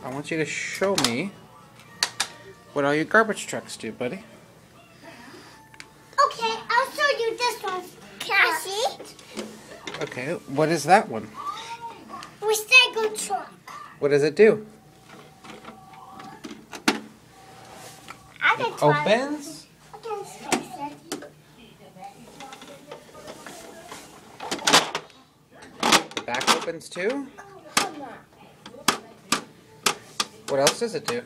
I want you to show me what all your garbage trucks do, buddy. Okay, I'll show you this one. Can I see? Okay, what is that one? Recycle truck. What does it do? I can try. Opens? I can fix it. Back opens too? Come on. What else does it do?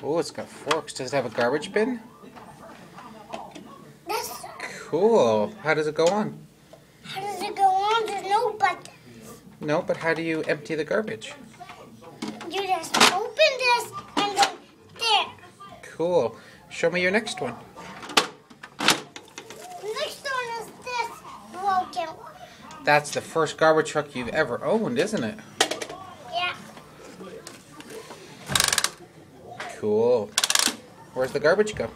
Oh, it's got forks. Does it have a garbage bin? This. Cool. How does it go on? How does it go on? There's no button. No, but how do you empty the garbage? You just open this and then there. Cool. Show me your next one. Next one is this broken one. That's the first garbage truck you've ever owned, isn't it? Yeah. Cool. Where's the garbage go?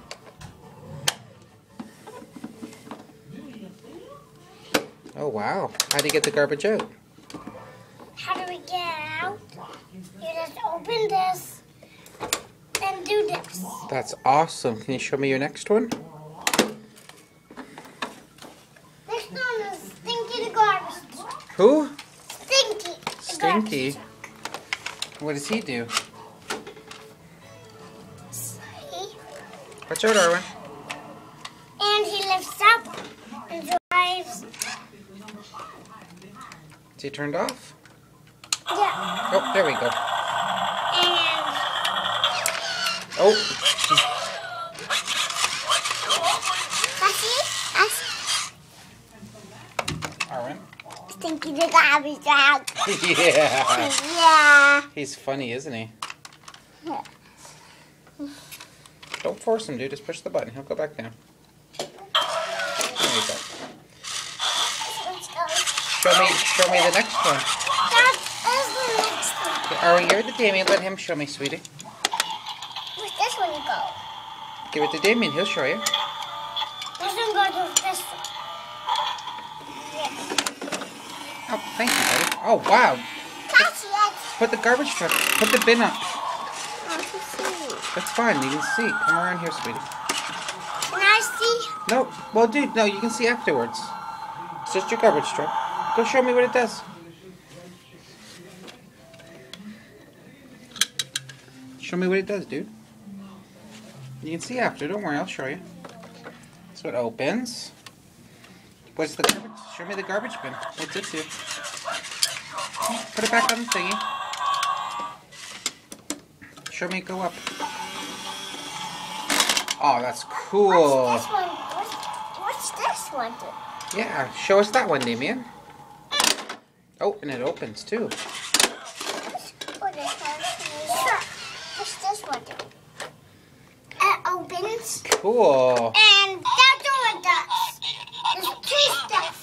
Oh, wow. How do you get the garbage out? How do we get it out? You just open this and do this. That's awesome. Can you show me your next one? Next one is Stinky the garbage truck. Who? Stinky. The Stinky. garbage truck. What does he do? See? Watch out, Arwen. And he lifts up and drives. Is he turned off? Yeah. Oh, there we go. And Oh. Arwen. Stinky the garbage truck. Yeah. Yeah. He's funny, isn't he? Don't force him, dude. Just push the button. He'll go back down. There you go. Show me the next one. That is the next one. Okay, Arwen, give it to Damien. Let him show me, sweetie. Where's this one go? Give it to Damien. He'll show you. This one goes with this one. Yeah. Oh, thank you, buddy. Oh, wow. Catch it. Put the garbage truck. Put the bin up. I can see. That's fine. You can see. Come around here, sweetie. Can I see? No. Well, dude, no. You can see afterwards. It's just your garbage truck. Go show me what it does. Show me what it does, dude. You can see after. Don't worry. I'll show you. So it opens. What's the garbage? Show me the garbage bin. What's it do? Put it back on the thingy. Show me it go up. Oh, that's cool. What's this one? What's this one do? Yeah, show us that one, Damien. Oh, and it opens too. What is that? Sure. What's this one do? It opens. Cool. And that's all it does. There's two stuff.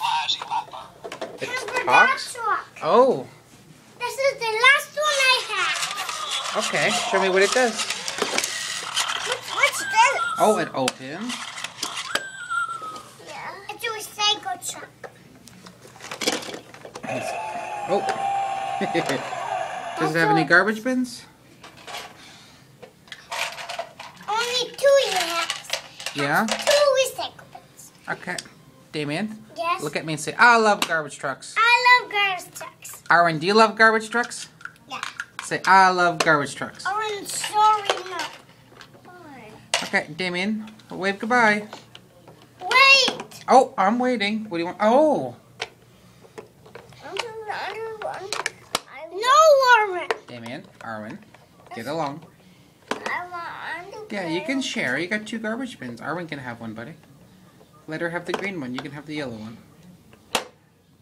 It talks? Oh, This is the last one I have. okay. Show me what it does. What's this? Oh, it opens. Yeah. It's a recycle truck. Oh. Does it have any garbage bins? Only two you have. Yeah? Two recycle bins. Okay. Damien, Yes. look at me and say, I love garbage trucks. I love garbage trucks. Arwen, do you love garbage trucks? Yeah. Say, I love garbage trucks. Oh, I'm sorry, no. Fine. Okay, Damien, wave goodbye. Wait. Oh, I'm waiting. What do you want? Oh. No, Warren. Damien, Arwen, get along. I want to Yeah, you can share. You got two garbage bins. Arwen can have one, buddy. Let her have the green one. You can have the yellow one.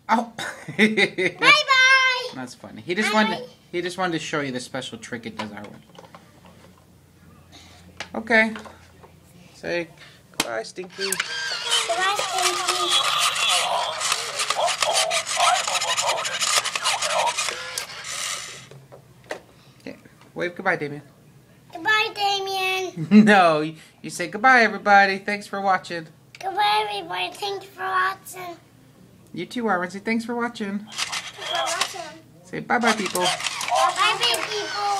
Oh. Bye-bye. That's funny. He just wanted to show you the special trick it does, Arwen. Okay. Say goodbye, Stinky. Goodbye, Stinky. Okay. Wave goodbye, Damien. Goodbye, Damien. No, you say goodbye, everybody. Thanks for watching. Goodbye, everybody. Thanks for watching. You too, Arwen. Say thanks for watching. Thanks for watching. Say bye-bye, people. Bye-bye, people.